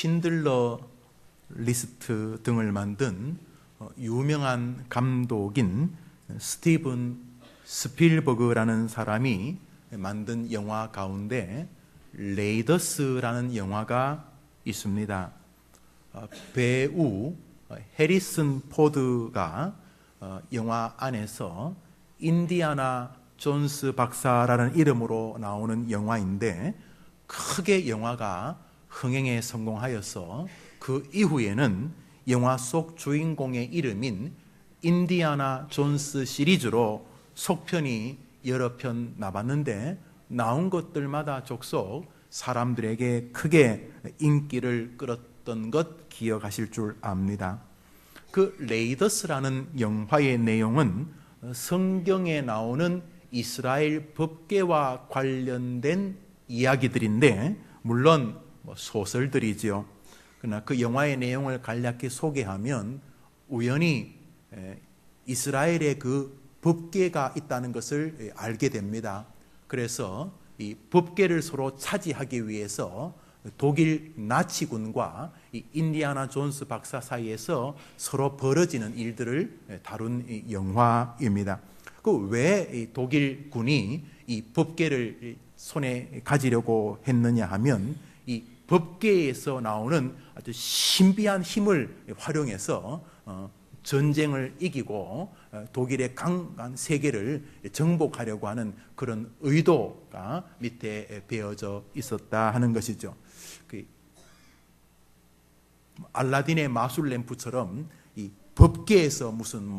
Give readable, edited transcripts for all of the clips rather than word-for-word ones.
신들러 리스트 등을 만든 유명한 감독인 스티븐 스필버그라는 사람이 만든 영화 가운데 레이더스라는 영화가 있습니다. 배우 해리슨 포드가 영화 안에서 인디아나 존스 박사라는 이름으로 나오는 영화인데 크게 영화가 흥행에 성공하여서 그 이후에는 영화 속 주인공의 이름인 인디아나 존스 시리즈로 속편이 여러 편 나왔는데 나온 것들마다 족속 사람들에게 크게 인기를 끌었던 것 기억하실 줄 압니다. 그 레이더스라는 영화의 내용은 성경에 나오는 이스라엘 법궤와 관련된 이야기들인데 물론 소설들이지요. 그러나 그 영화의 내용을 간략히 소개하면 우연히 이스라엘의 그 법궤가 있다는 것을 알게 됩니다. 그래서 이 법궤를 서로 차지하기 위해서 독일 나치군과 이 인디아나 존스 박사 사이에서 서로 벌어지는 일들을 다룬 영화입니다. 그 왜 독일군이 이 법궤를 손에 가지려고 했느냐 하면 이 법궤에서 나오는 아주 신비한 힘을 활용해서 전쟁을 이기고 독일의 강한 세계를 정복하려고 하는 그런 의도가 밑에 배어져 있었다 하는 것이죠. 알라딘의 마술 램프처럼 이 법궤에서 무슨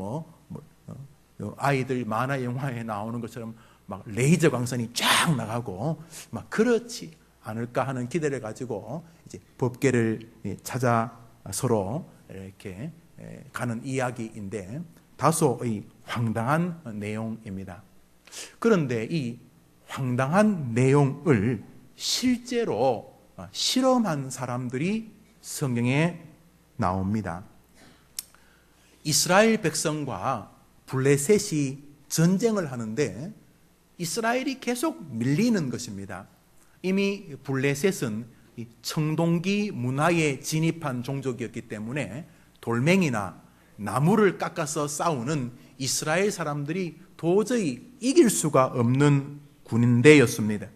아이들 만화 영화에 나오는 것처럼 막 레이저 광선이 쫙 나가고 막 그렇지 않을까 하는 기대를 가지고 이제 법궤를 찾아 서로 이렇게 가는 이야기인데 다소 황당한 내용입니다. 그런데 이 황당한 내용을 실제로 실험한 사람들이 성경에 나옵니다. 이스라엘 백성과 블레셋이 전쟁을 하는데 이스라엘이 계속 밀리는 것입니다. 이미 블레셋은 청동기 문화에 진입한 종족이었기 때문에 돌멩이나 나무를 깎아서 싸우는 이스라엘 사람들이 도저히 이길 수가 없는 군대였습니다.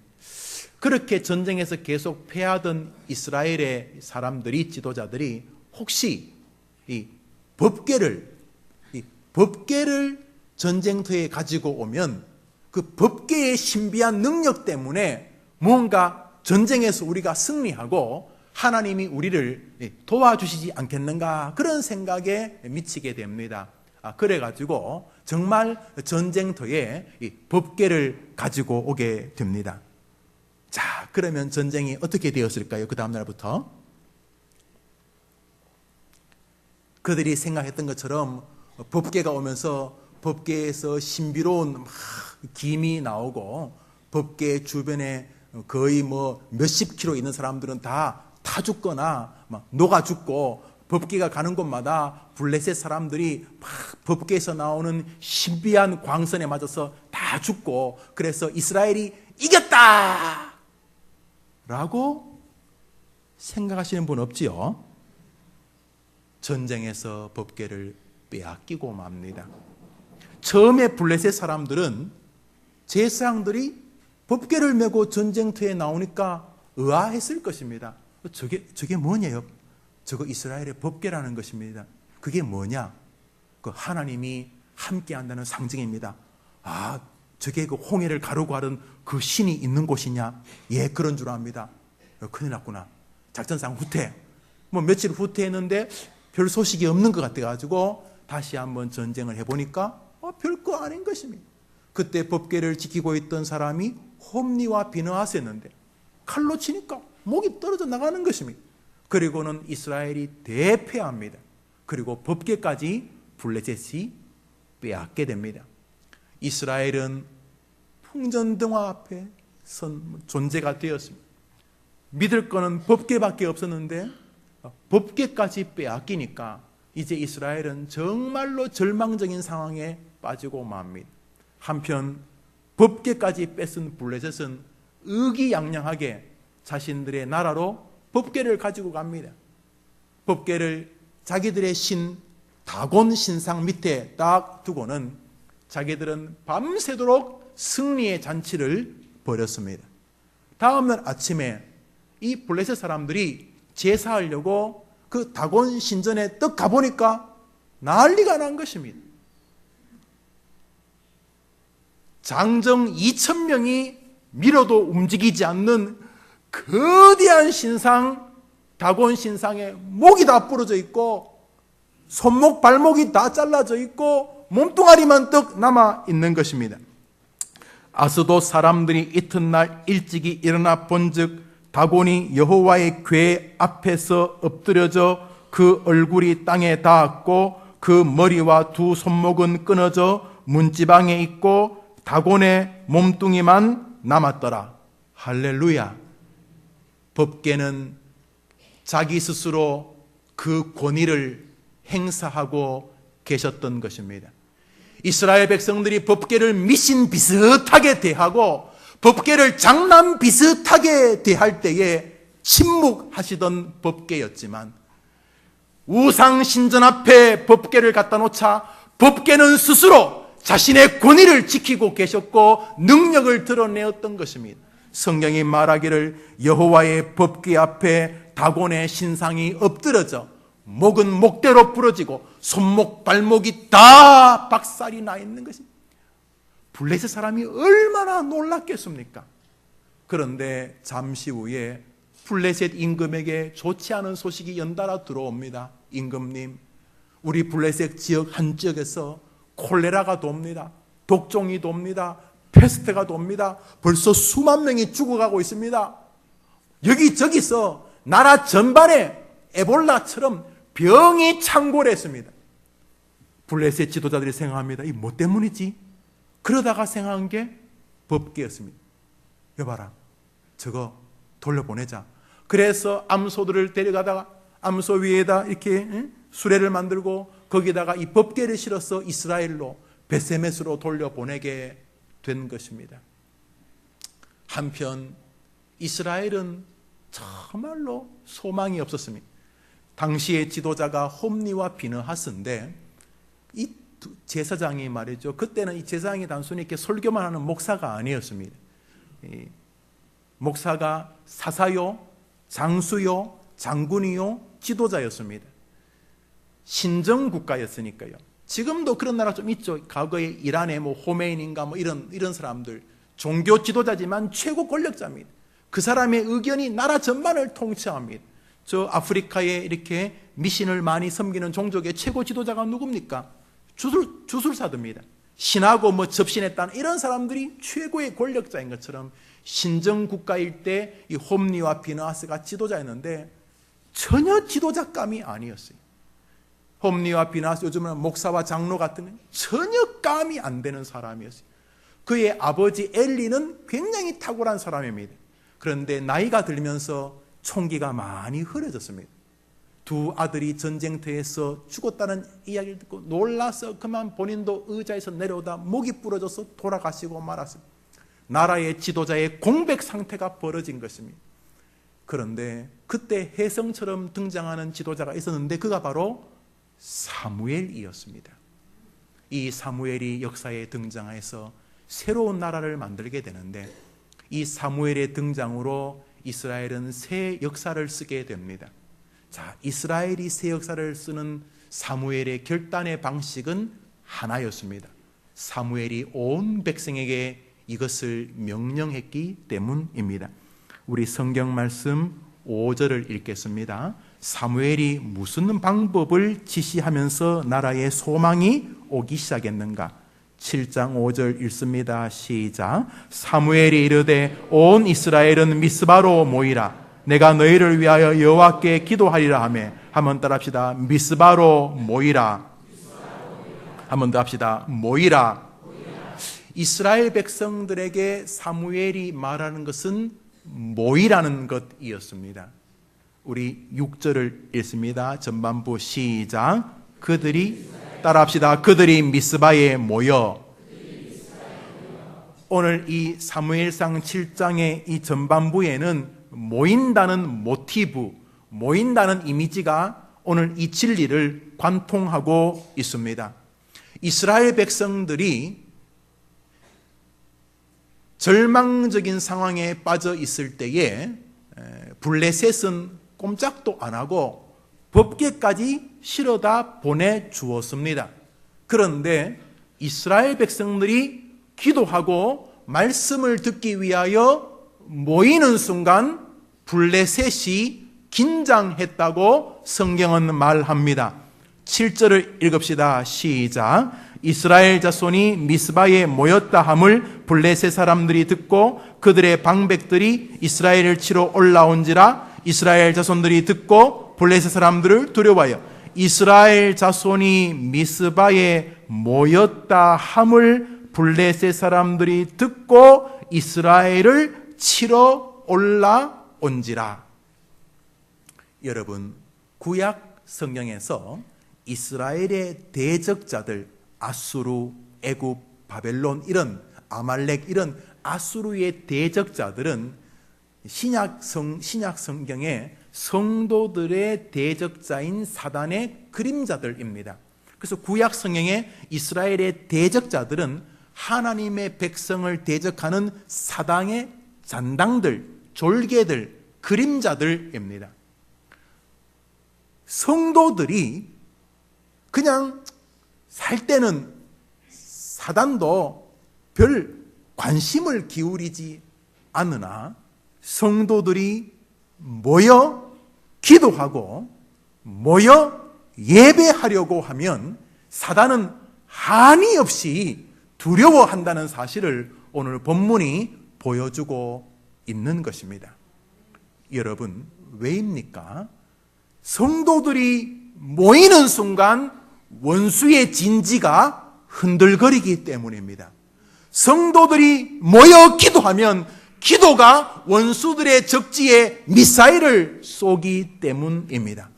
그렇게 전쟁에서 계속 패하던 이스라엘의 사람들이 지도자들이 혹시 이 법궤를 전쟁터에 가지고 오면 그 법궤의 신비한 능력 때문에 뭔가 전쟁에서 우리가 승리하고 하나님이 우리를 도와주시지 않겠는가 그런 생각에 미치게 됩니다. 그래가지고 정말 전쟁터에 이 법궤를 가지고 오게 됩니다. 자, 그러면 전쟁이 어떻게 되었을까요? 그 다음 날부터 그들이 생각했던 것처럼 법궤가 오면서 법궤에서 신비로운 김이 나오고 법궤 주변에 거의 몇십 킬로 있는 사람들은 다 타 죽거나 막 녹아 죽고 법궤가 가는 곳마다 블레셋 사람들이 막 법궤에서 나오는 신비한 광선에 맞아서 다 죽고 그래서 이스라엘이 이겼다! 라고 생각하시는 분 없지요? 전쟁에서 법궤를 빼앗기고 맙니다. 처음에 블레셋 사람들은 제사장들이 법궤를 메고 전쟁터에 나오니까 의아했을 것입니다. 저게 뭐냐요? 저거 이스라엘의 법궤라는 것입니다. 그게 뭐냐? 그 하나님이 함께 한다는 상징입니다. 저게 그 홍해를 가르고 하던 그 신이 있는 곳이냐? 예, 그런 줄 압니다. 큰일 났구나. 작전상 후퇴. 며칠 후퇴했는데 별 소식이 없는 것 같아가지고 다시 한번 전쟁을 해보니까 별거 아닌 것입니다. 그때 법궤를 지키고 있던 사람이 홈니와 비느하스였는데 칼로 치니까 목이 떨어져 나가는 것입니다. 그리고는 이스라엘이 대패합니다. 그리고 법궤까지 블레셋이 빼앗게 됩니다. 이스라엘은 풍전등화 앞에 선 존재가 되었습니다. 믿을 거는 법궤밖에 없었는데 법궤까지 빼앗기니까 이제 이스라엘은 정말로 절망적인 상황에 빠지고 맙니다. 한편 법궤까지 뺏은 블레셋은 의기양양하게 자신들의 나라로 법궤를 가지고 갑니다. 법궤를 자기들의 신 다곤 신상 밑에 딱 두고는 자기들은 밤새도록 승리의 잔치를 벌였습니다. 다음날 아침에 이 블레셋 사람들이 제사하려고 그 다곤 신전에 떡 가보니까 난리가 난 것입니다. 장정 2,000명이 밀어도 움직이지 않는 거대한 신상, 다곤 신상에 목이 다 부러져 있고 손목 발목이 다 잘라져 있고 몸뚱아리만 떡 남아 있는 것입니다. 아스돗 사람들이 이튿날 일찍이 일어나 본즉 다곤이 여호와의 궤 앞에서 엎드려져 그 얼굴이 땅에 닿았고 그 머리와 두 손목은 끊어져 문지방에 있고 다곤의 몸뚱이만 남았더라. 할렐루야. 법궤는 자기 스스로 그 권위를 행사하고 계셨던 것입니다. 이스라엘 백성들이 법궤를 미신 비슷하게 대하고 법궤를 장남 비슷하게 대할 때에 침묵하시던 법궤였지만 우상 신전 앞에 법궤를 갖다 놓자 법궤는 스스로 자신의 권위를 지키고 계셨고 능력을 드러내었던 것입니다. 성경이 말하기를 여호와의 법궤 앞에 다곤의 신상이 엎드러져 목은 목대로 부러지고 손목 발목이 다 박살이 나 있는 것입니다. 블레셋 사람이 얼마나 놀랐겠습니까? 그런데 잠시 후에 블레셋 임금에게 좋지 않은 소식이 연달아 들어옵니다. 임금님, 우리 블레셋 지역 한 지역에서 콜레라가 돕니다. 독종이 돕니다. 페스트가 돕니다. 벌써 수만 명이 죽어가고 있습니다. 여기저기서 나라 전반에 에볼라처럼 병이 창궐했습니다. 블레셋 지도자들이 생각합니다. 이 뭐 때문이지? 그러다가 생각한 게 법궤였습니다. 여봐라, 저거 돌려보내자. 그래서 암소들을 데려가다가 암소 위에다 이렇게 수레를 만들고 거기다가 이 법궤를 실어서 이스라엘로 베세메스로 돌려보내게 된 것입니다. 한편 이스라엘은 정말로 소망이 없었습니다. 당시의 지도자가 홈니와 비느하스인데 이 제사장이 말이죠. 그때는 이 제사장이 단순히 이렇게 설교만 하는 목사가 아니었습니다. 목사가 사사요, 장수요, 장군이요, 지도자였습니다. 신정국가였으니까요. 지금도 그런 나라 좀 있죠. 과거에 이란의 호메인인가 이런 사람들, 종교 지도자지만 최고 권력자입니다. 그 사람의 의견이 나라 전반을 통치합니다. 저 아프리카에 이렇게 미신을 많이 섬기는 종족의 최고 지도자가 누굽니까? 주술사드입니다. 신하고 접신했다는 이런 사람들이 최고의 권력자인 것처럼 신정국가일 때 이 홈니와 비느하스가 지도자였는데 전혀 지도자감이 아니었어요. 홈니와 비느하스, 요즘은 목사와 장로 같은 전혀 감이 안 되는 사람이었어요. 그의 아버지 엘리는 굉장히 탁월한 사람입니다. 그런데 나이가 들면서 총기가 많이 흐려졌습니다. 두 아들이 전쟁터에서 죽었다는 이야기를 듣고 놀라서 그만 본인도 의자에서 내려오다 목이 부러져서 돌아가시고 말았습니다. 나라의 지도자의 공백 상태가 벌어진 것입니다. 그런데 그때 혜성처럼 등장하는 지도자가 있었는데 그가 바로 사무엘이었습니다. 이 사무엘이 역사에 등장해서 새로운 나라를 만들게 되는데 이 사무엘의 등장으로 이스라엘은 새 역사를 쓰게 됩니다. 자, 이스라엘이 새 역사를 쓰는 사무엘의 결단의 방식은 하나였습니다. 사무엘이 온 백성에게 이것을 명령했기 때문입니다. 우리 성경 말씀 5절을 읽겠습니다. 사무엘이 무슨 방법을 지시하면서 나라의 소망이 오기 시작했는가? 7장 5절 읽습니다. 시작. 사무엘이 이르되 온 이스라엘은 미스바로 모이라. 내가 너희를 위하여 여호와께 기도하리라 하며. 한번 따라합시다. 미스바로 모이라. 한번 더 합시다. 모이라. 이스라엘 백성들에게 사무엘이 말하는 것은 모이라는 것이었습니다. 우리 6절을 읽습니다. 전반부 시작. 그들이 따라합시다. 그들이 미스바에 모여. 오늘 이 사무엘상 7장의 이 전반부에는 모인다는 모티브, 모인다는 이미지가 오늘 이 진리를 관통하고 있습니다. 이스라엘 백성들이 절망적인 상황에 빠져 있을 때에 블레셋은 꼼짝도 안 하고 법궤까지 실어다 보내주었습니다. 그런데 이스라엘 백성들이 기도하고 말씀을 듣기 위하여 모이는 순간 블레셋이 긴장했다고 성경은 말합니다. 7절을 읽읍시다. 시작. 이스라엘 자손이 미스바에 모였다 함을 블레셋 사람들이 듣고 그들의 방백들이 이스라엘을 치러 올라온지라. 이스라엘 자손들이 듣고 블레셋 사람들을 두려워하여 이스라엘 자손이 미스바에 모였다 함을 블레셋 사람들이 듣고 이스라엘을 치러 올라온지라. 여러분, 구약 성경에서 이스라엘의 대적자들, 아수르, 애굽, 바벨론, 이런 아말렉, 이런 아수르의 대적자들은 신약 성경에 성도들의 대적자인 사단의 그림자들입니다. 그래서 구약 성경에 이스라엘의 대적자들은 하나님의 백성을 대적하는 사단의 잔당들, 졸개들, 그림자들입니다. 성도들이 그냥 살 때는 사단도 별 관심을 기울이지 않으나 성도들이 모여 기도하고 모여 예배하려고 하면 사단은 한이 없이 두려워한다는 사실을 오늘 본문이 보여주고 있는 것입니다. 여러분, 왜입니까? 성도들이 모이는 순간 원수의 진지가 흔들거리기 때문입니다. 성도들이 모여 기도하면 기도가 원수들의 적지에 미사일을 쏘기 때문입니다.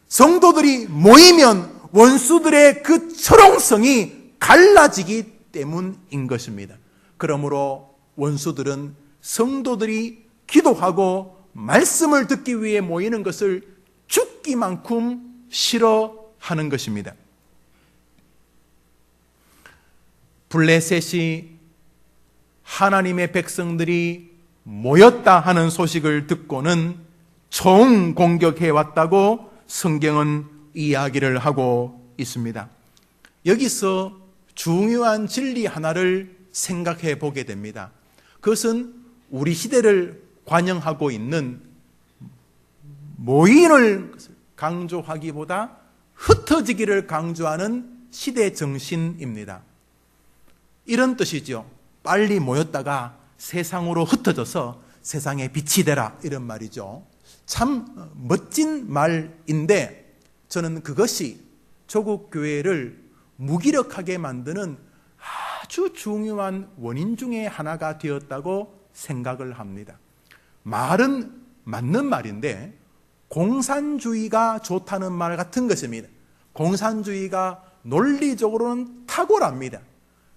성도들이 모이면 원수들의 그 철옹성이 갈라지기 때문인 것입니다. 그러므로 원수들은 성도들이 기도하고 말씀을 듣기 위해 모이는 것을 죽기만큼 싫어하는 것입니다. 블레셋이 하나님의 백성들이 모였다 하는 소식을 듣고는 총공격해 왔다고 성경은 이야기를 하고 있습니다. 여기서 중요한 진리 하나를 생각해 보게 됩니다. 그것은 우리 시대를 관영하고 있는 모임을 강조하기보다 흩어지기를 강조하는 시대 정신입니다. 이런 뜻이죠. 빨리 모였다가 세상으로 흩어져서 세상에 빛이 되라, 이런 말이죠. 참 멋진 말인데 저는 그것이 조국 교회를 무기력하게 만드는 아주 중요한 원인 중에 하나가 되었다고 생각을 합니다. 말은 맞는 말인데 공산주의가 좋다는 말 같은 것입니다. 공산주의가 논리적으로는 탁월합니다.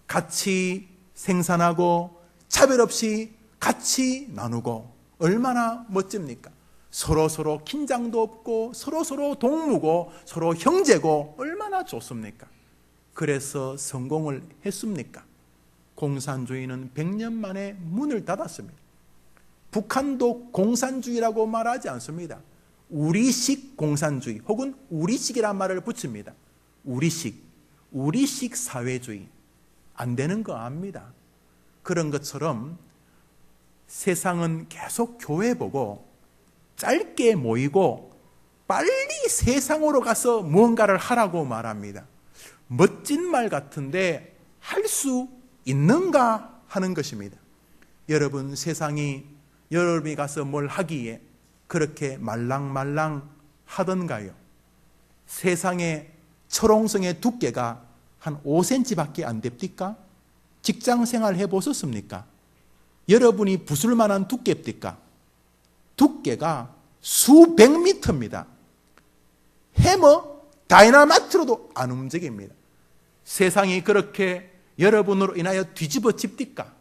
같이 생산하고 차별 없이 같이 나누고 얼마나 멋집니까? 서로 긴장도 없고 서로 동무고 서로 형제고 얼마나 좋습니까? 그래서 성공을 했습니까? 공산주의는 100년 만에 문을 닫았습니다. 북한도 공산주의라고 말하지 않습니다. 우리식 공산주의 혹은 우리식이란 말을 붙입니다. 우리식 사회주의. 안 되는 거 압니다. 그런 것처럼 세상은 계속 교회 보고 짧게 모이고 빨리 세상으로 가서 무언가를 하라고 말합니다. 멋진 말 같은데 할 수 있는가 하는 것입니다. 여러분, 세상이 여러분이 가서 뭘 하기에 그렇게 말랑말랑 하던가요? 세상의 철옹성의 두께가 한 5cm밖에 안 됩니까? 직장 생활 해보셨습니까? 여러분이 부술 만한 두께입니까? 두께가 수백 미터입니다. 해머, 다이나마이트로도 안 움직입니다. 세상이 그렇게 여러분으로 인하여 뒤집어집니까?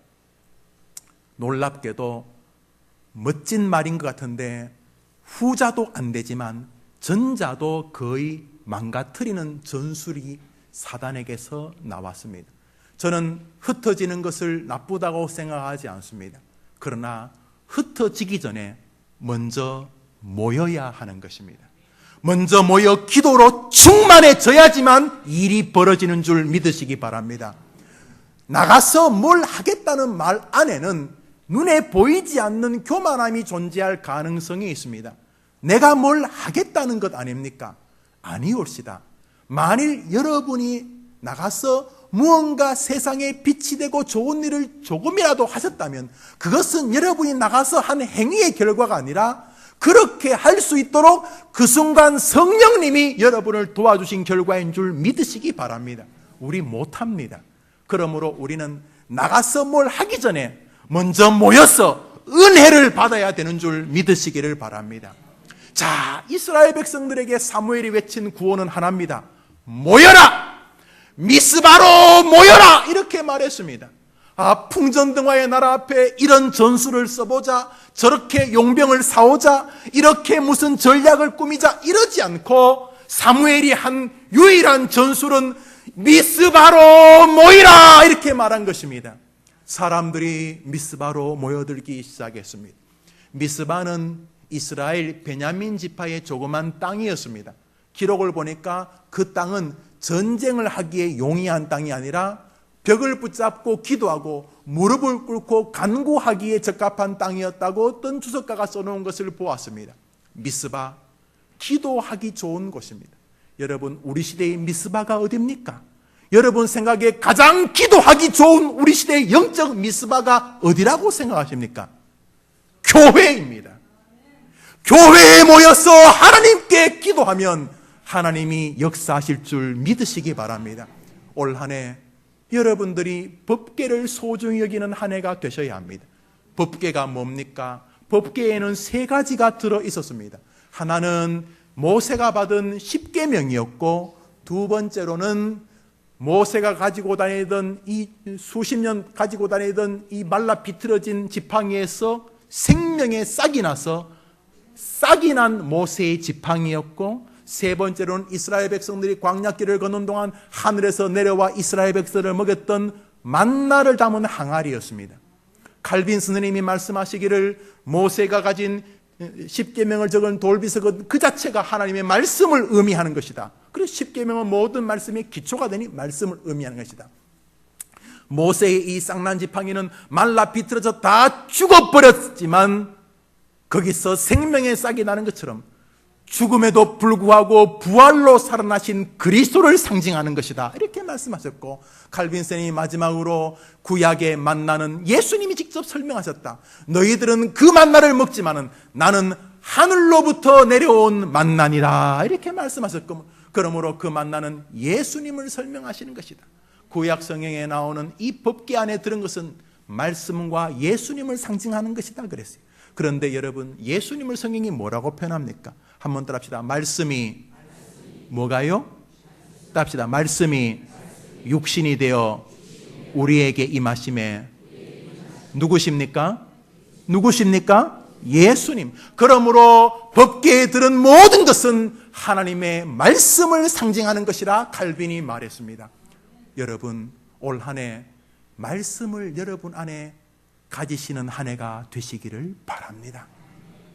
놀랍게도 멋진 말인 것 같은데 후자도 안 되지만 전자도 거의 망가뜨리는 전술이 사단에게서 나왔습니다. 저는 흩어지는 것을 나쁘다고 생각하지 않습니다. 그러나 흩어지기 전에 먼저 모여야 하는 것입니다. 먼저 모여 기도로 충만해져야지만 일이 벌어지는 줄 믿으시기 바랍니다. 나가서 뭘 하겠다는 말 안에는 눈에 보이지 않는 교만함이 존재할 가능성이 있습니다. 내가 뭘 하겠다는 것 아닙니까? 아니올시다. 만일 여러분이 나가서 무언가 세상에 빛이 되고 좋은 일을 조금이라도 하셨다면 그것은 여러분이 나가서 한 행위의 결과가 아니라 그렇게 할 수 있도록 그 순간 성령님이 여러분을 도와주신 결과인 줄 믿으시기 바랍니다. 우리 못합니다. 그러므로 우리는 나가서 뭘 하기 전에 먼저 모여서 은혜를 받아야 되는 줄 믿으시기를 바랍니다. 자, 이스라엘 백성들에게 사무엘이 외친 구호는 하나입니다. 모여라! 미스바로 모여라! 이렇게 말했습니다. 풍전등화의 나라 앞에 이런 전술을 써보자, 저렇게 용병을 사오자, 이렇게 무슨 전략을 꾸미자 이러지 않고 사무엘이 한 유일한 전술은 미스바로 모이라! 이렇게 말한 것입니다. 사람들이 미스바로 모여들기 시작했습니다. 미스바는 이스라엘 베냐민 지파의 조그만 땅이었습니다. 기록을 보니까 그 땅은 전쟁을 하기에 용이한 땅이 아니라 벽을 붙잡고 기도하고 무릎을 꿇고 간구하기에 적합한 땅이었다고 어떤 주석가가 써놓은 것을 보았습니다. 미스바, 기도하기 좋은 곳입니다. 여러분, 우리 시대의 미스바가 어디입니까? 여러분 생각에 가장 기도하기 좋은 우리 시대의 영적 미스바가 어디라고 생각하십니까? 교회입니다. 교회에 모여서 하나님께 기도하면 하나님이 역사하실 줄 믿으시기 바랍니다. 올 한 해 여러분들이 법궤를 소중히 여기는 한 해가 되셔야 합니다. 법궤가 뭡니까? 법궤에는 세 가지가 들어 있었습니다. 하나는 모세가 받은 십계명이었고, 두 번째로는 모세가 가지고 다니던 이 수십 년 가지고 다니던 이 말라 비틀어진 지팡이에서 생명의 싹이 나서 싹이 난 모세의 지팡이였고, 세 번째로는 이스라엘 백성들이 광야길을 걷는 동안 하늘에서 내려와 이스라엘 백성을 먹였던 만나를 담은 항아리였습니다. 칼빈 스님이 말씀하시기를 모세가 가진 십계명을 적은 돌비석은 그 자체가 하나님의 말씀을 의미하는 것이다. 그래서 십계명은 모든 말씀의 기초가 되니 말씀을 의미하는 것이다. 모세의 이 쌍난 지팡이는 말라 비틀어져 다 죽어버렸지만 거기서 생명의 싹이 나는 것처럼 죽음에도 불구하고 부활로 살아나신 그리스도를 상징하는 것이다. 이렇게 말씀하셨고, 칼빈센이 마지막으로 구약의 만나는 예수님이 직접 설명하셨다. 너희들은 그 만나를 먹지만은 나는 하늘로부터 내려온 만나니라. 이렇게 말씀하셨고, 그러므로 그 만나는 예수님을 설명하시는 것이다. 구약 성경에 나오는 이 법궤 안에 들은 것은 말씀과 예수님을 상징하는 것이다 그랬어요. 그런데 여러분, 예수님을 성경이 뭐라고 표현합니까? 한번 따라합시다. 말씀이 뭐가요? 따라합시다. 말씀이 육신이 되어 우리에게 임하심에 누구십니까? 누구십니까? 예수님. 그러므로 법궤에 들은 모든 것은 하나님의 말씀을 상징하는 것이라 칼빈이 말했습니다. 여러분, 올 한 해 말씀을 여러분 안에 가지시는 한 해가 되시기를 바랍니다.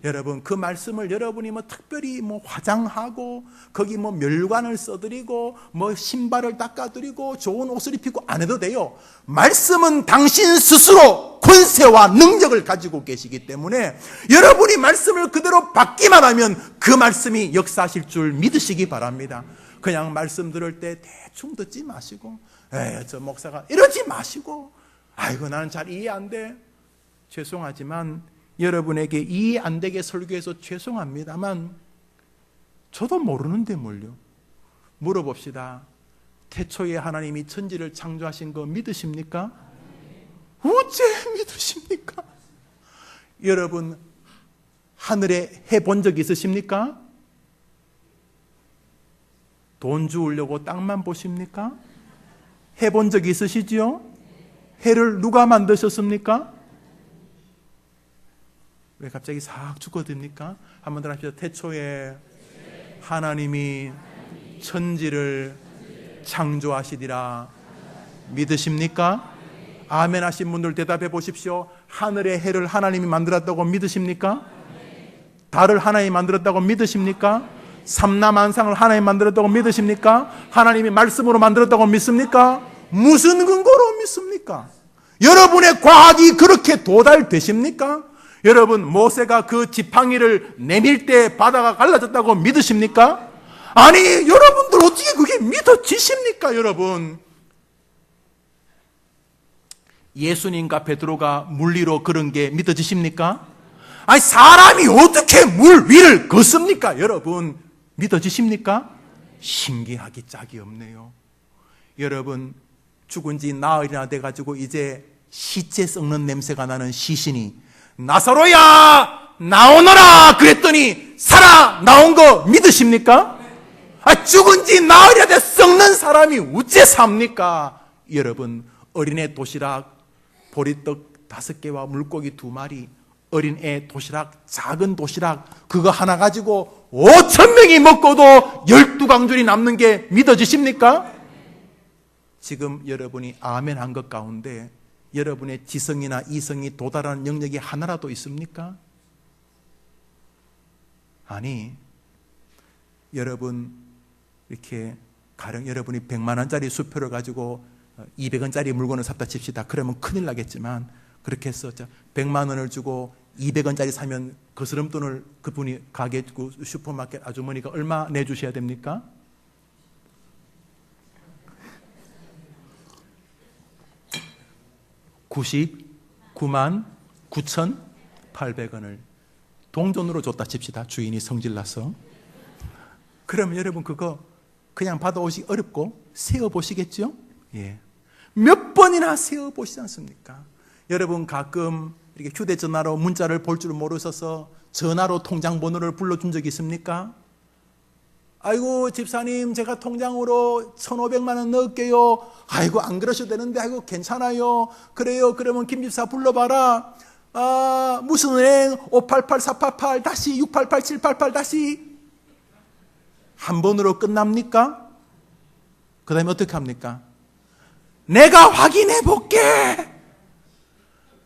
여러분, 그 말씀을 여러분이 특별히 화장하고 거기 멸관을 써드리고 신발을 닦아드리고 좋은 옷을 입히고 안 해도 돼요. 말씀은 당신 스스로 권세와 능력을 가지고 계시기 때문에 여러분이 말씀을 그대로 받기만 하면 그 말씀이 역사하실 줄 믿으시기 바랍니다. 그냥 말씀 들을 때 대충 듣지 마시고, 저 목사가 이러지 마시고, 아이고 나는 잘 이해 안 돼. 죄송하지만 여러분에게 이해 안 되게 설교해서 죄송합니다만 저도 모르는데 뭘요. 물어봅시다. 태초에 하나님이 천지를 창조하신 거 믿으십니까? 어째 믿으십니까? 여러분, 하늘에 해 본 적 있으십니까? 돈 주우려고 땅만 보십니까? 해 본 적 있으시지요? 해를 누가 만드셨습니까? 왜 갑자기 싹 죽어듭니까? 한번 더 합시다. 태초에 하나님이 천지를 창조하시리라. 믿으십니까? 아멘 하신 분들 대답해 보십시오. 하늘의 해를 하나님이 만들었다고 믿으십니까? 달을 하나님이 만들었다고 믿으십니까? 삼라만상을 하나님이 만들었다고 믿으십니까? 하나님이 말씀으로 만들었다고 믿습니까? 무슨 근거로 믿습니까? 여러분의 과학이 그렇게 도달되십니까? 여러분, 모세가 그 지팡이를 내밀 때 바다가 갈라졌다고 믿으십니까? 아니, 여러분들 어떻게 그게 믿어지십니까, 여러분? 예수님과 베드로가 물 위로 걸은 게 믿어지십니까? 아니, 사람이 어떻게 물 위를 걷습니까, 여러분? 믿어지십니까? 신기하기 짝이 없네요. 여러분, 죽은 지 나흘이나 돼가지고 이제 시체 썩는 냄새가 나는 시신이 나사로야 나오너라 그랬더니 살아 나온 거 믿으십니까? 죽은 지 나흘이나 돼 썩는 사람이 어째 삽니까? 여러분, 어린애 도시락 보리떡 5개와 물고기 2마리, 어린애 도시락, 작은 도시락 그거 하나 가지고 5,000명이 먹고도 12강줄이 남는 게 믿어지십니까? 지금 여러분이 아멘 한 것 가운데 여러분의 지성이나 이성이 도달하는 영역이 하나라도 있습니까? 아니, 여러분 이렇게 가령 여러분이 100만 원짜리 수표를 가지고 200원짜리 물건을 샀다 칩시다. 그러면 큰일 나겠지만 그렇게 해서 100만 원을 주고 200원짜리 사면 거스름돈을 그분이 가게 슈퍼마켓 아주머니가 얼마 내주셔야 됩니까? $99만 9,800원을 동전으로 줬다 칩시다. 주인이 성질나서. 그러면 여러분 그거 그냥 받아오시기 어렵고 세어보시겠죠? 예. 몇 번이나 세어보시지 않습니까? 여러분 가끔 이렇게 휴대전화로 문자를 볼 줄 모르셔서 전화로 통장 번호를 불러준 적이 있습니까? 아이고 집사님 제가 통장으로 1,500만 원 넣을게요. 아이고 안 그러셔도 되는데 아이고 괜찮아요. 그래요. 그러면 김 집사 불러봐라. 무슨 은행 588 488 다시 688 788 다시 한 번으로 끝납니까? 그 다음에 어떻게 합니까? 내가 확인해 볼게.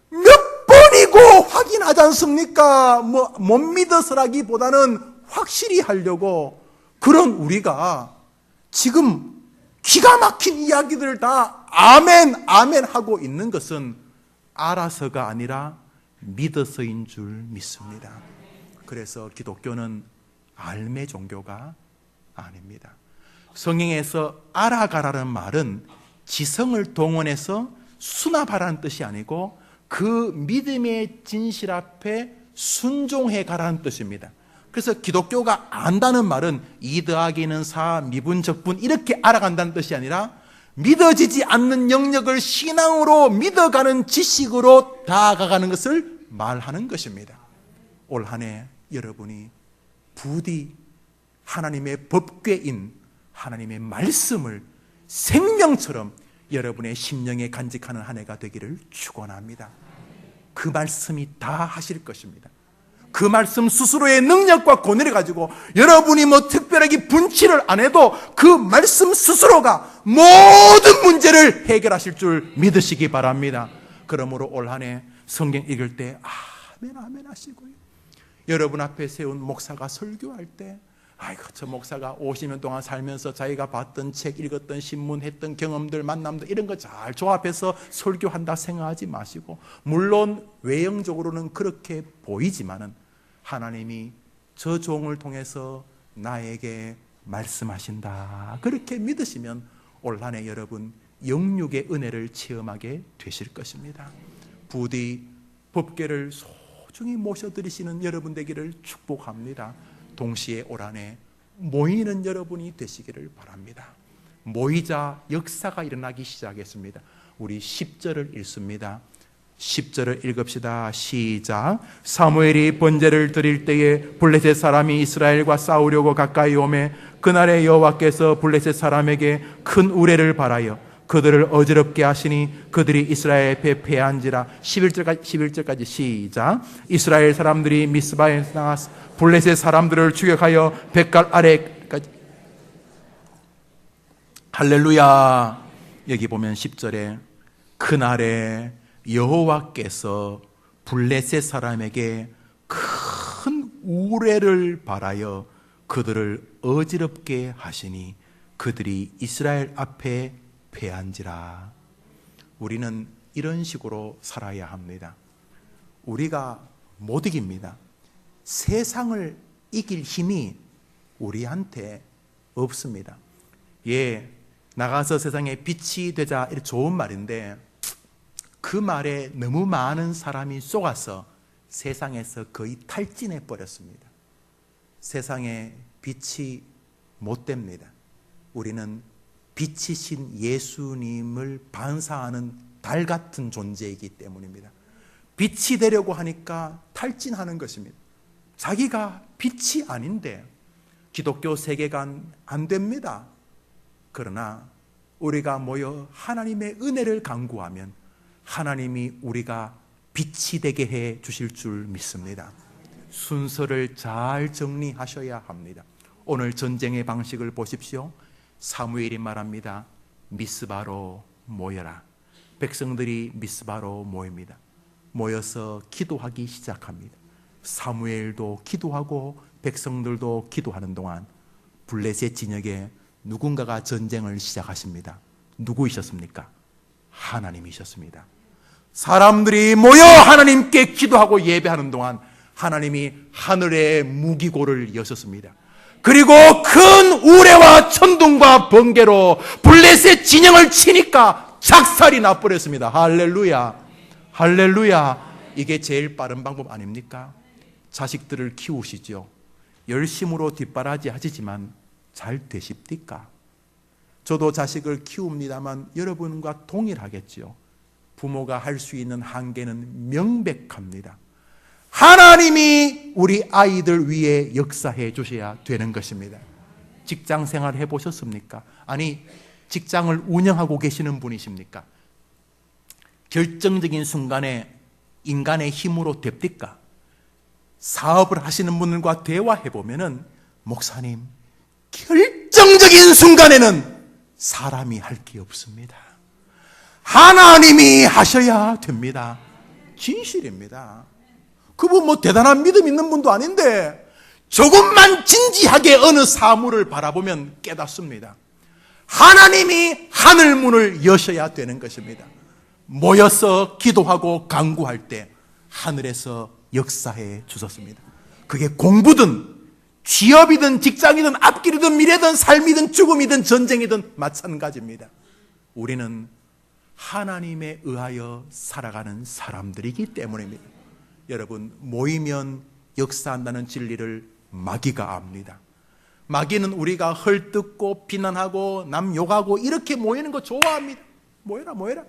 몇 번이고 확인하지 않습니까? 못 믿어서라기보다는 확실히 하려고 그런 우리가 지금 기가 막힌 이야기들을 다 아멘 아멘 하고 있는 것은 알아서가 아니라 믿어서인 줄 믿습니다. 그래서 기독교는 알매 종교가 아닙니다. 성경에서 알아가라는 말은 지성을 동원해서 수납하라는 뜻이 아니고 그 믿음의 진실 앞에 순종해 가라는 뜻입니다. 그래서 기독교가 안다는 말은 2 더하기는 4 미분 적분 이렇게 알아간다는 뜻이 아니라 믿어지지 않는 영역을 신앙으로 믿어가는 지식으로 다가가는 것을 말하는 것입니다. 올 한 해 여러분이 부디 하나님의 법궤인 하나님의 말씀을 생명처럼 여러분의 심령에 간직하는 한 해가 되기를 축원합니다. 그 말씀이 다 하실 것입니다. 그 말씀 스스로의 능력과 권위를 가지고 여러분이 특별하게 분치를 안 해도 그 말씀 스스로가 모든 문제를 해결하실 줄 믿으시기 바랍니다. 그러므로 올 한 해 성경 읽을 때 아멘 아멘 하시고요. 여러분 앞에 세운 목사가 설교할 때 아이고 저 목사가 50년 동안 살면서 자기가 봤던 책, 읽었던 신문, 했던 경험들, 만남들 이런 거 잘 조합해서 설교한다 생각하지 마시고 물론 외형적으로는 그렇게 보이지만은 하나님이 저 종을 통해서 나에게 말씀하신다 그렇게 믿으시면 올 한 해 여러분 영육의 은혜를 체험하게 되실 것입니다. 부디 법궤를 소중히 모셔드리시는 여러분 되기를 축복합니다. 동시에 올 한 해 모이는 여러분이 되시기를 바랍니다. 모이자 역사가 일어나기 시작했습니다. 우리 10절을 읽습니다. 10절을 읽읍시다. 시작. 사무엘이 번제를 드릴 때에 블레셋 사람이 이스라엘과 싸우려고 가까이 오매 그날에 여호와께서 블레셋 사람에게 큰 우레를 발하여 그들을 어지럽게 하시니 그들이 이스라엘 앞에 패한지라. 11절까지 시작. 이스라엘 사람들이 미스바에 나가서 블레셋 사람들을 추격하여 뱃갈 아래까지. 할렐루야. 여기 보면 10절에 그날에 여호와께서 블레셋 사람에게 큰 우레를 발하여 그들을 어지럽게 하시니 그들이 이스라엘 앞에 패한지라. 우리는 이런 식으로 살아야 합니다. 우리가 못 이깁니다. 세상을 이길 힘이 우리한테 없습니다. 나가서 세상에 빛이 되자, 이렇게 좋은 말인데 그 말에 너무 많은 사람이 속아서 세상에서 거의 탈진해 버렸습니다. 세상에 빛이 못 됩니다. 우리는 빛이신 예수님을 반사하는 달 같은 존재이기 때문입니다. 빛이 되려고 하니까 탈진하는 것입니다. 자기가 빛이 아닌데 기독교 세계관 안 됩니다. 그러나 우리가 모여 하나님의 은혜를 간구하면 하나님이 우리가 빛이 되게 해 주실 줄 믿습니다. 순서를 잘 정리하셔야 합니다. 오늘 전쟁의 방식을 보십시오. 사무엘이 말합니다. 미스바로 모여라. 백성들이 미스바로 모입니다. 모여서 기도하기 시작합니다. 사무엘도 기도하고 백성들도 기도하는 동안 블레셋 진영에 누군가가 전쟁을 시작하십니다. 누구이셨습니까? 하나님이셨습니다. 사람들이 모여 하나님께 기도하고 예배하는 동안 하나님이 하늘의 무기고를 여셨습니다. 그리고 큰 우레와 천둥과 번개로 블레셋 진영을 치니까 작살이 나버렸습니다. 할렐루야, 할렐루야. 이게 제일 빠른 방법 아닙니까? 자식들을 키우시죠. 열심으로 뒷바라지 하시지만 잘 되십니까? 저도 자식을 키웁니다만 여러분과 동일하겠죠. 부모가 할 수 있는 한계는 명백합니다. 하나님이 우리 아이들 위해 역사해 주셔야 되는 것입니다. 직장 생활 해보셨습니까? 아니, 직장을 운영하고 계시는 분이십니까? 결정적인 순간에 인간의 힘으로 됩니까? 사업을 하시는 분들과 대화해보면은, 목사님, 결정적인 순간에는 사람이 할 게 없습니다. 하나님이 하셔야 됩니다. 진실입니다. 그분 뭐 대단한 믿음 있는 분도 아닌데 조금만 진지하게 어느 사물을 바라보면 깨닫습니다. 하나님이 하늘문을 여셔야 되는 것입니다. 모여서 기도하고 간구할 때 하늘에서 역사해 주셨습니다. 그게 공부든 취업이든 직장이든 앞길이든 미래든 삶이든 죽음이든 전쟁이든 마찬가지입니다. 우리는 하나님에 의하여 살아가는 사람들이기 때문입니다. 여러분, 모이면 역사한다는 진리를 마귀가 압니다. 마귀는 우리가 헐뜯고 비난하고 남 욕하고 이렇게 모이는 거 좋아합니다. 모여라.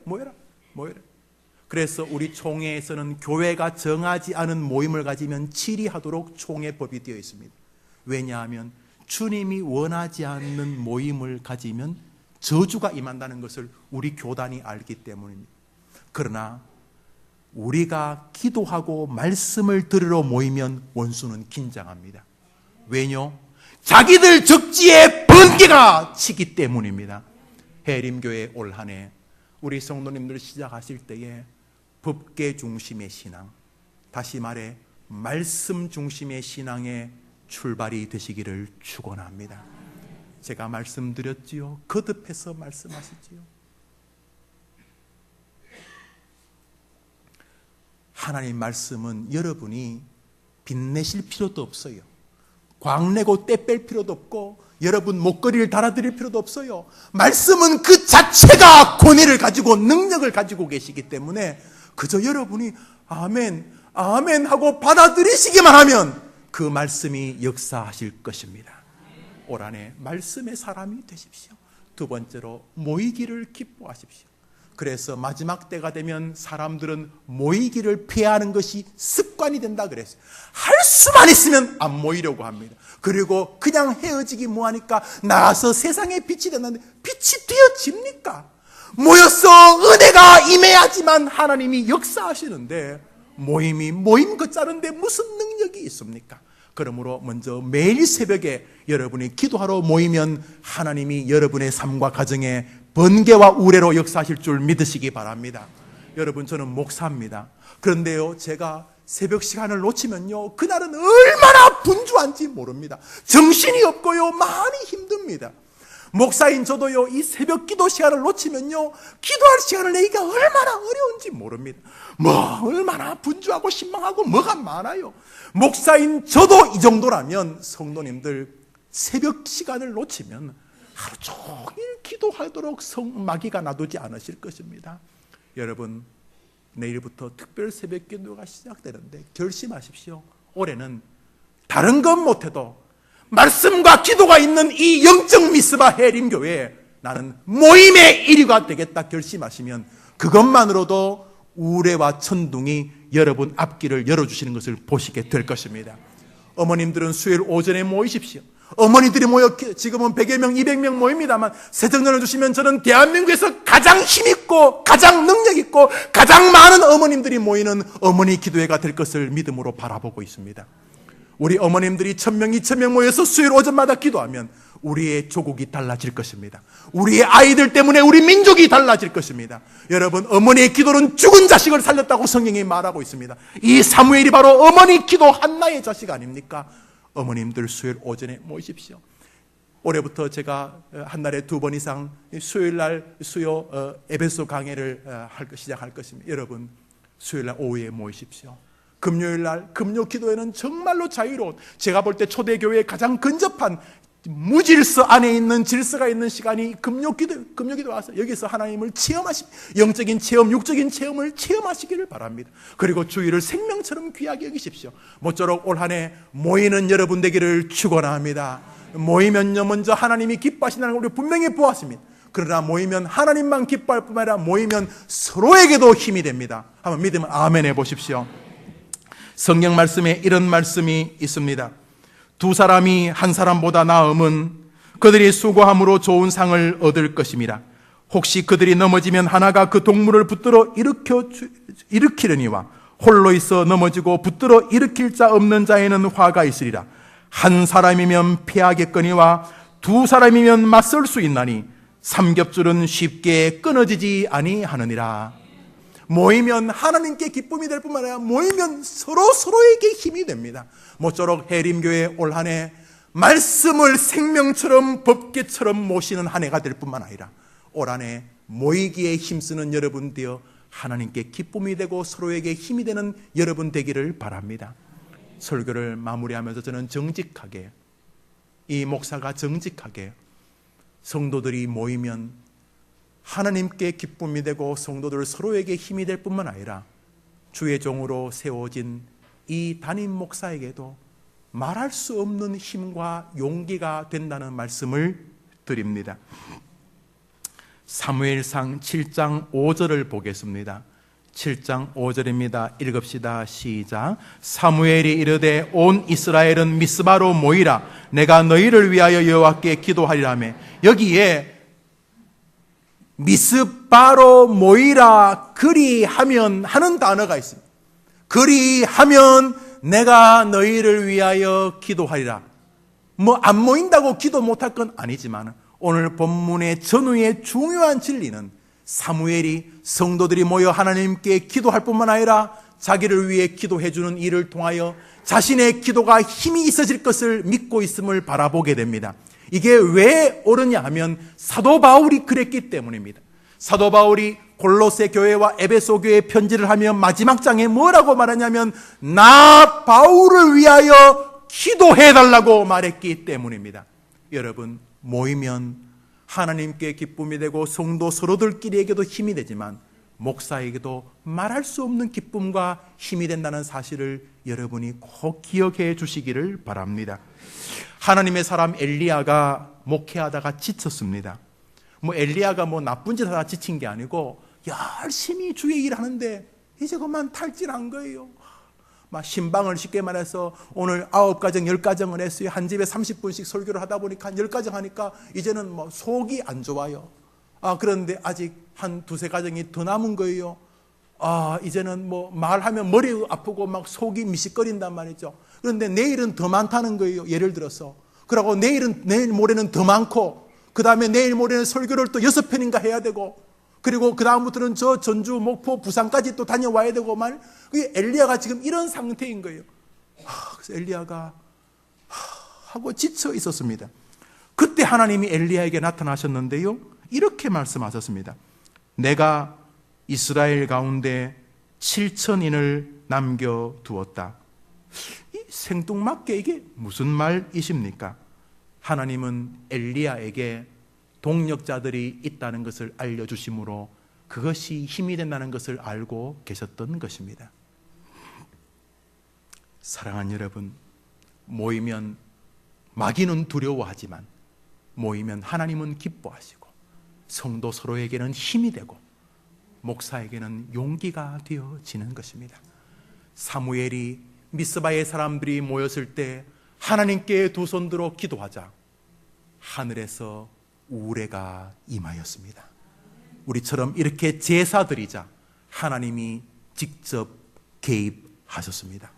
그래서 우리 총회에서는 교회가 정하지 않은 모임을 가지면 질의하도록 총회법이 되어 있습니다. 왜냐하면 주님이 원하지 않는 모임을 가지면 저주가 임한다는 것을 우리 교단이 알기 때문입니다. 그러나 우리가 기도하고 말씀을 들으러 모이면 원수는 긴장합니다. 왜냐? 자기들 적지에 번개가 치기 때문입니다. 해림교회 올 한 해 우리 성도님들 시작하실 때에 법계 중심의 신앙, 다시 말해 말씀 중심의 신앙의 출발이 되시기를 축원합니다. 제가 말씀드렸지요. 거듭해서 말씀하시지요. 하나님 말씀은 여러분이 빛내실 필요도 없어요. 광내고 때 뺄 필요도 없고 여러분 목걸이를 달아드릴 필요도 없어요. 말씀은 그 자체가 권위를 가지고 능력을 가지고 계시기 때문에 그저 여러분이 아멘, 아멘 하고 받아들이시기만 하면 그 말씀이 역사하실 것입니다. 올 한 해 말씀의 사람이 되십시오. 두 번째로 모이기를 기뻐하십시오. 그래서 마지막 때가 되면 사람들은 모이기를 피하는 것이 습관이 된다 그랬어요. 할 수만 있으면 안 모이려고 합니다. 그리고 그냥 헤어지기 뭐하니까 나가서 세상에 빛이 된다는데 빛이 되어집니까? 모여서 은혜가 임해야지만 하나님이 역사하시는데 모임 그 짜는데 무슨 능력이 있습니까? 그러므로 먼저 매일 새벽에 여러분이 기도하러 모이면 하나님이 여러분의 삶과 가정에 번개와 우레로 역사하실 줄 믿으시기 바랍니다. 여러분, 저는 목사입니다. 그런데요, 제가 새벽 시간을 놓치면요, 그날은 얼마나 분주한지 모릅니다. 정신이 없고요, 많이 힘듭니다. 목사인 저도요, 이 새벽 기도 시간을 놓치면요, 기도할 시간을 내기가 얼마나 어려운지 모릅니다. 얼마나 분주하고 신망하고 뭐가 많아요. 목사인 저도 이 정도라면 성도님들 새벽 시간을 놓치면 하루 종일 기도하도록 마귀가 놔두지 않으실 것입니다. 여러분, 내일부터 특별 새벽 기도가 시작되는데 결심하십시오. 올해는 다른 것 못해도 말씀과 기도가 있는 이 영적 미스바 해림교회에 나는 모임의 1위가 되겠다 결심하시면 그것만으로도 우레와 천둥이 여러분 앞길을 열어주시는 것을 보시게 될 것입니다. 어머님들은 수요일 오전에 모이십시오. 어머니들이 모여 지금은 100여 명, 200명 모입니다만 새정년을 주시면 저는 대한민국에서 가장 힘있고 가장 능력있고 가장 많은 어머님들이 모이는 어머니 기도회가 될 것을 믿음으로 바라보고 있습니다. 우리 어머님들이 1000명, 2000명 모여서 수요일 오전마다 기도하면 우리의 조국이 달라질 것입니다. 우리의 아이들 때문에 우리 민족이 달라질 것입니다. 여러분, 어머니의 기도는 죽은 자식을 살렸다고 성경이 말하고 있습니다. 이 사무엘이 바로 어머니 기도 한나의 자식 아닙니까? 어머님들 수요일 오전에 모이십시오. 올해부터 제가 한 달에 2번 이상 수요일날 수요 에베소 강해를 시작할 것입니다. 여러분, 수요일날 오후에 모이십시오. 금요일날 금요 기도회는 정말로 자유로운, 제가 볼 때 초대교회의 가장 근접한 무질서 안에 있는 질서가 있는 시간이 금요 기도 와서 여기서 하나님을 영적인 체험, 육적인 체험을 체험하시기를 바랍니다. 그리고 주일을 생명처럼 귀하게 여기십시오. 모쪼록 올 한 해 모이는 여러분 되기를 축원합니다. 모이면요, 먼저 하나님이 기뻐하신다는 걸 우리 분명히 보았습니다. 그러나 모이면 하나님만 기뻐할 뿐만 아니라 모이면 서로에게도 힘이 됩니다. 한번 믿으면 아멘 해보십시오. 성경 말씀에 이런 말씀이 있습니다. 2 사람이 한 사람보다 나음은 그들이 수고함으로 좋은 상을 얻을 것임이라. 혹시 그들이 넘어지면 하나가 그 동물을 붙들어 일으키려니와 홀로 있어 넘어지고 붙들어 일으킬 자 없는 자에는 화가 있으리라. 한 사람이면 피하겠거니와 2 사람이면 맞설 수 있나니 삼겹줄은 쉽게 끊어지지 아니하느니라. 모이면 하나님께 기쁨이 될 뿐만 아니라 모이면 서로에게 힘이 됩니다. 모쪼록 해림교회 올 한 해 말씀을 생명처럼 법궤처럼 모시는 한 해가 될 뿐만 아니라 올 한 해 모이기에 힘쓰는 여러분 되어 하나님께 기쁨이 되고 서로에게 힘이 되는 여러분 되기를 바랍니다. 설교를 마무리하면서 저는 정직하게, 이 목사가 정직하게 성도들이 모이면 하나님께 기쁨이 되고 성도들 서로에게 힘이 될 뿐만 아니라 주의 종으로 세워진 이 담임 목사에게도 말할 수 없는 힘과 용기가 된다는 말씀을 드립니다. 사무엘상 7장 5절을 보겠습니다. 7장 5절입니다. 읽읍시다. 시작. 사무엘이 이르되 온 이스라엘은 미스바로 모이라. 내가 너희를 위하여 여호와께 기도하리라며. 여기에 미스바로 모이라 그리하면 하는 단어가 있습니다. 그리하면 내가 너희를 위하여 기도하리라. 안 모인다고 기도 못할 건 아니지만 오늘 본문의 전후의 중요한 진리는 사무엘이 성도들이 모여 하나님께 기도할 뿐만 아니라 자기를 위해 기도해 주는 일을 통하여 자신의 기도가 힘이 있어질 것을 믿고 있음을 바라보게 됩니다. 이게 왜 옳으냐 하면 사도 바울이 그랬기 때문입니다. 사도 바울이 골로새 교회와 에베소 교회에 편지를 하며 마지막 장에 뭐라고 말하냐면 나 바울을 위하여 기도해달라고 말했기 때문입니다. 여러분, 모이면 하나님께 기쁨이 되고 성도 서로들끼리에게도 힘이 되지만 목사에게도 말할 수 없는 기쁨과 힘이 된다는 사실을 여러분이 꼭 기억해 주시기를 바랍니다. 하나님의 사람 엘리야가 목회하다가 지쳤습니다. 엘리야가 나쁜 짓 하다 지친 게 아니고 열심히 주의 일 하는데 이제 그만 탈진한 거예요. 신방을 쉽게 말해서 오늘 9가정 10가정을 했어요. 한 집에 30분씩 설교를 하다 보니까 10가정 하니까 이제는 속이 안 좋아요. 그런데 아직 한 두세 가정이 더 남은 거예요. 이제는 뭐 말하면 머리 아프고 막 속이 미식거린단 말이죠. 그런데 내일은 더 많다는 거예요. 예를 들어서. 그러고 내일 모레는 더 많고, 그 다음에 내일 모레는 설교를 또 6편인가 해야 되고, 그리고 그 다음부터는 저 전주, 목포, 부산까지 또 다녀와야 되고 말. 엘리야가 지금 이런 상태인 거예요. 그래서 엘리야가 하고 지쳐 있었습니다. 그때 하나님이 엘리야에게 나타나셨는데요, 이렇게 말씀하셨습니다. 내가 이스라엘 가운데 7,000인을 남겨두었다. 이 생뚱맞게 이게 무슨 말이십니까? 하나님은 엘리야에게 동력자들이 있다는 것을 알려주심으로 그것이 힘이 된다는 것을 알고 계셨던 것입니다. 사랑하는 여러분, 모이면 마귀는 두려워하지만 모이면 하나님은 기뻐하시고, 성도 서로에게는 힘이 되고 목사에게는 용기가 되어지는 것입니다. 사무엘이 미스바의 사람들이 모였을 때 하나님께 두 손 들어 기도하자 하늘에서 우레가 임하였습니다. 우리처럼 이렇게 제사 드리자 하나님이 직접 개입하셨습니다.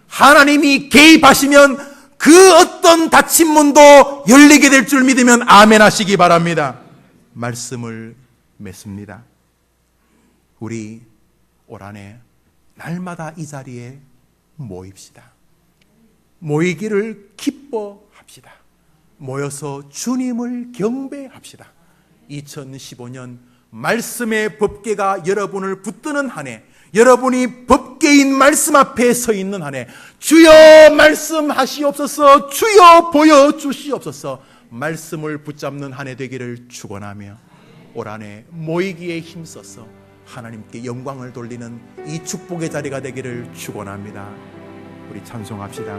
하나님이 개입하시면 그 어떤 닫힌 문도 열리게 될 줄 믿으면 아멘 하시기 바랍니다. 말씀을 맺습니다. 우리 올 한해 날마다 이 자리에 모입시다. 모이기를 기뻐합시다. 모여서 주님을 경배합시다. 2015년 말씀의 법궤가 여러분을 붙드는 한 해, 여러분이 법궤인 말씀 앞에 서 있는 한 해, 주여 말씀하시옵소서, 주여 보여주시옵소서, 말씀을 붙잡는 한 해 되기를 축원하며 올 한 해 모이기에 힘써서 하나님께 영광을 돌리는 이 축복의 자리가 되기를 축원합니다. 우리 찬송합시다.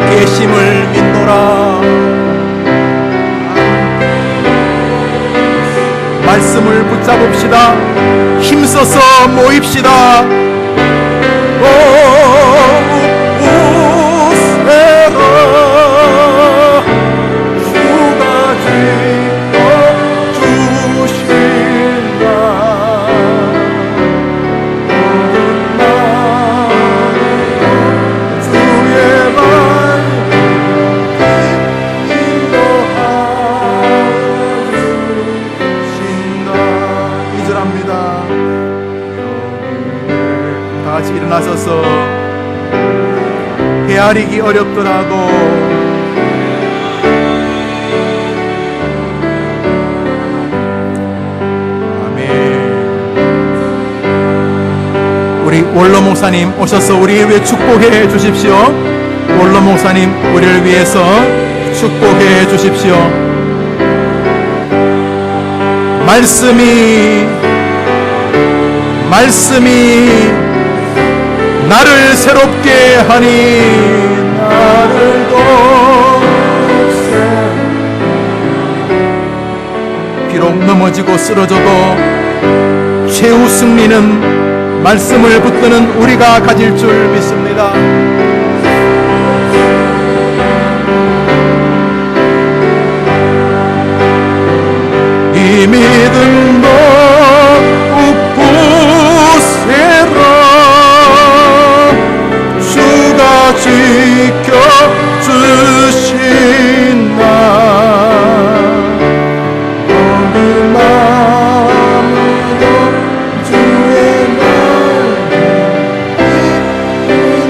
계심을 믿노라. 말씀을 붙잡읍시다. 힘써서 모입시다. 일어나셔서 헤아리기 어렵더라도 아멘. 우리 원로 목사님 오셔서 우리를 위해 축복해 주십시오. 원로 목사님 우리를 위해서 축복해 주십시오. 말씀이 나를 새롭게 하니 나를 비록 넘어지고 쓰러져도 최후 승리는 말씀을 붙드는 우리가 가질 줄 믿습니다. 이 믿음도 굳세라. 주가 지켜주신다. 어느 마음으로 주의 말을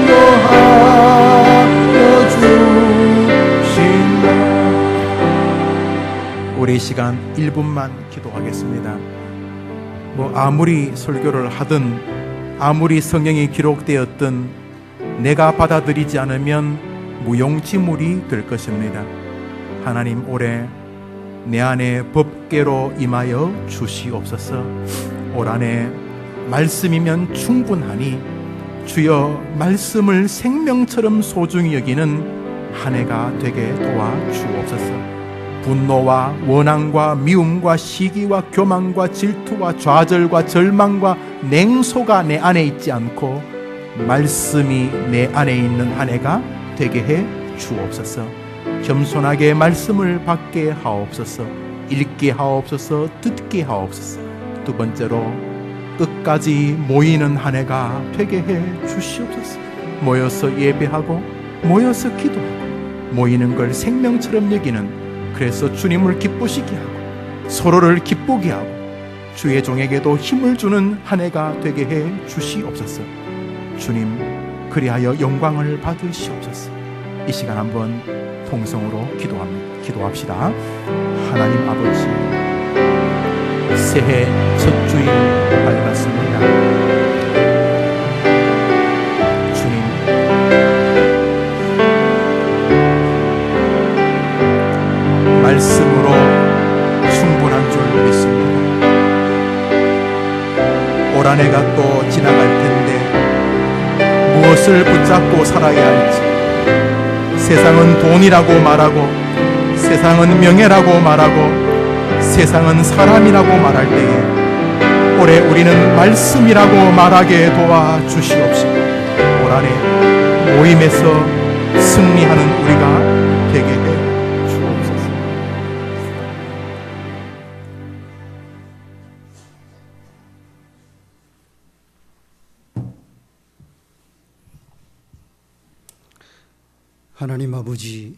인도하여 주 시간 1분만 기도하겠습니다. 아무리 설교를 하든 아무리 성경이 기록되었든 내가 받아들이지 않으면 무용지물이 될 것입니다. 하나님, 올해 내 안에 법궤로 임하여 주시옵소서. 올 한해 말씀이면 충분하니 주여 말씀을 생명처럼 소중히 여기는 한 해가 되게 도와주옵소서. 분노와 원한과 미움과 시기와 교만과 질투와 좌절과 절망과 냉소가 내 안에 있지 않고 말씀이 내 안에 있는 한 해가 되게 해 주옵소서. 겸손하게 말씀을 받게 하옵소서. 읽게 하옵소서. 듣게 하옵소서. 두 번째로 끝까지 모이는 한 해가 되게 해 주시옵소서. 모여서 예배하고 모여서 기도하고 모이는 걸 생명처럼 여기는, 그래서 주님을 기쁘시게 하고 서로를 기쁘게 하고 주의 종에게도 힘을 주는 한 해가 되게 해 주시옵소서. 주님, 그리하여 영광을 받으시옵소서. 이 시간 한번 통성으로 기도합시다. 하나님 아버지, 새해 첫 주일 밝았습니다. 주님, 말씀으로 충분한 줄 믿습니다. 올 한 해가 또 지나갈 텐데 무엇을 붙잡고 살아야 할지, 세상은 돈이라고 말하고 세상은 명예라고 말하고 세상은 사람이라고 말할 때에 올해 우리는 말씀이라고 말하게 도와주시옵시고 올 한 해 모임에서 승리하는 우리가 되게 해 주옵소서. 하나님 아버지,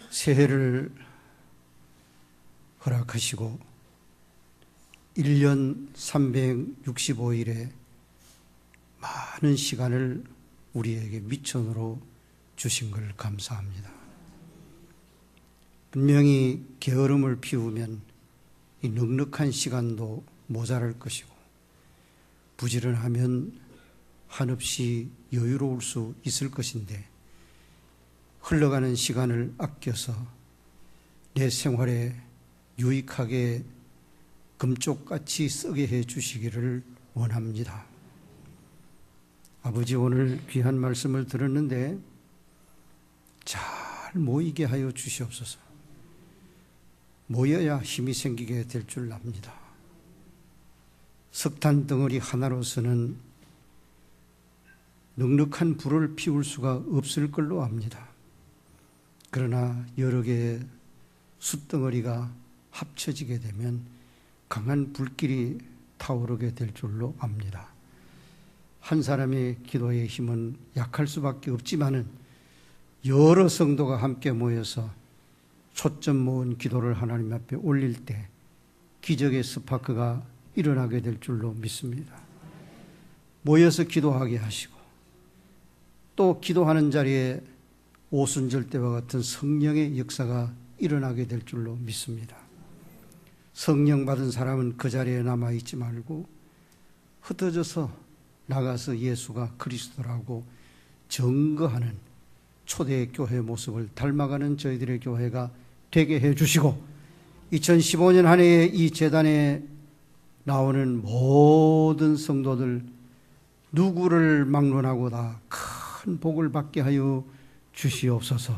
새해를 허락하시고 1년 365일에 많은 시간을 우리에게 미천으로 주신 걸 감사합니다. 분명히 게으름을 피우면 이 넉넉한 시간도 모자랄 것이고 부지런하면 한없이 여유로울 수 있을 것인데 흘러가는 시간을 아껴서 내 생활에 유익하게 금쪽같이 쓰게 해 주시기를 원합니다. 아버지, 오늘 귀한 말씀을 들었는데 잘 모이게 하여 주시옵소서. 모여야 힘이 생기게 될 줄 압니다. 석탄 덩어리 하나로서는 넉넉한 불을 피울 수가 없을 걸로 압니다. 그러나 여러 개의 숯덩어리가 합쳐지게 되면 강한 불길이 타오르게 될 줄로 압니다. 한 사람의 기도의 힘은 약할 수밖에 없지만은 여러 성도가 함께 모여서 초점 모은 기도를 하나님 앞에 올릴 때 기적의 스파크가 일어나게 될 줄로 믿습니다. 모여서 기도하게 하시고 또 기도하는 자리에 오순절 때와 같은 성령의 역사가 일어나게 될 줄로 믿습니다. 성령 받은 사람은 그 자리에 남아있지 말고 흩어져서 나가서 예수가 그리스도라고 증거하는 초대교회 모습을 닮아가는 저희들의 교회가 되게 해주시고 2015년 한 해에 이 재단에 나오는 모든 성도들 누구를 막론하고 다 큰 복을 받게 하여 주시옵소서.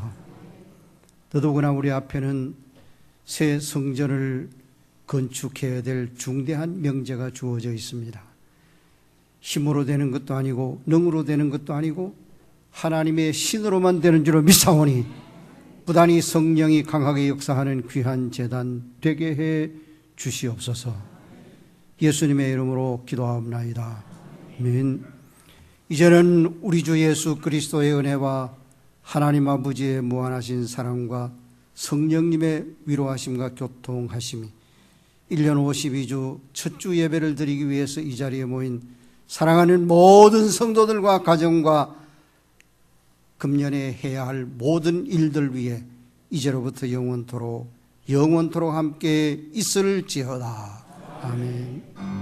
더더구나 우리 앞에는 새 성전을 건축해야 될 중대한 명제가 주어져 있습니다. 힘으로 되는 것도 아니고 능으로 되는 것도 아니고 하나님의 신으로만 되는 줄로 믿사오니 부단히 성령이 강하게 역사하는 귀한 제단 되게 해 주시옵소서. 예수님의 이름으로 기도하옵나이다. 아멘. 이제는 우리 주 예수 그리스도의 은혜와 하나님 아버지의 무한하신 사랑과 성령님의 위로하심과 교통하심이 1년 52주 첫 주 예배를 드리기 위해서 이 자리에 모인 사랑하는 모든 성도들과 가정과 금년에 해야 할 모든 일들 위해 이제로부터 영원토록 함께 있을지어다. 아멘.